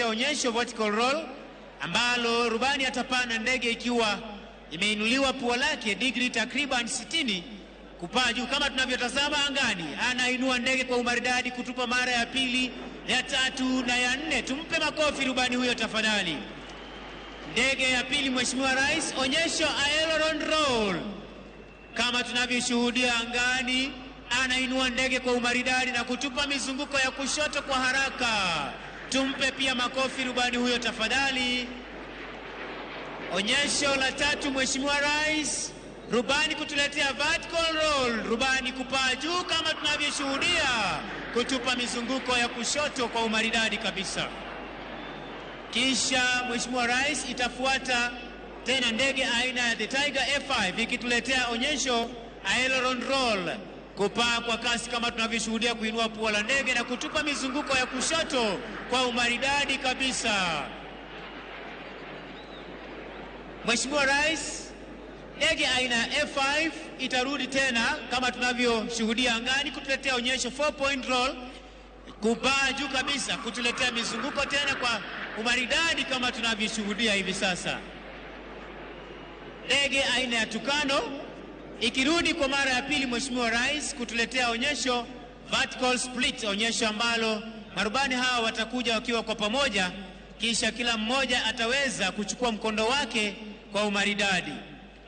kutuletea onyesho vertical roll ambalo rubani atapanda ndege ikiwa imeinuliwa pua lake degree takriban 60 kupaa juu kama tunavyotazama angani. Anainua ndege kwa umaridadi kutupa mara ya pili, ya tatu na ya nne. Tumpe makofi rubani huyo tafadhali. Ndege ya pili, Mheshimiwa Rais, onyesho aileron roll. Kama tunavyoshuhudia angani, anainua ndege kwa umaridadi na kutupa mizunguko ya kushoto kwa haraka. Tumpe pia makofi rubani huyo tafadhali. Onyesho la tatu, Mheshimiwa Rais, rubani kutuletea vertical roll, rubani kupaa juu kama tunavyoshuhudia, kutupa mizunguko ya kushoto kwa umaridadi kabisa. Kisha Mheshimiwa Rais, itafuata tena ndege aina ya the Tiger F5 ikituletea onyesho aileron roll, kupaa kwa kasi kama tunavyoshuhudia, kuinua pua la ndege na kutupa mizunguko ya kushoto kwa umaridadi kabisa. Mheshimiwa Rais, ndege aina ya F5 itarudi tena kama tunavyoshuhudia angani kutuletea onyesho 4-point roll, kupaa juu kabisa, kutuletea mizunguko tena kwa umaridadi kama tunavyoshuhudia hivi sasa. Ndege aina ya Tucano ikirudi kwa mara ya pili, Mheshimiwa Rais, kutuletea onyesho vertical split, onyesho ambalo marubani hawa watakuja wakiwa kwa pamoja, kisha kila mmoja ataweza kuchukua mkondo wake kwa umaridadi.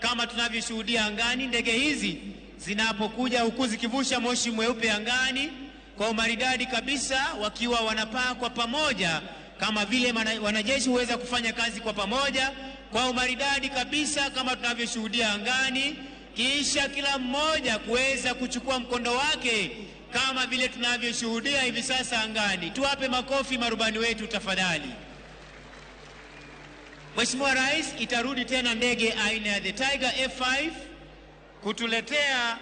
Kama tunavyoshuhudia angani, ndege hizi zinapokuja huku zikivusha moshi mweupe angani kwa umaridadi kabisa, wakiwa wanapaa kwa pamoja kama vile wanajeshi huweza kufanya kazi kwa pamoja kwa umaridadi kabisa kama tunavyoshuhudia angani, kisha kila mmoja kuweza kuchukua mkondo wake kama vile tunavyoshuhudia hivi sasa angani. Tuwape makofi marubani wetu tafadhali. Mheshimiwa Rais, itarudi tena ndege aina ya the Tiger F5 kutuletea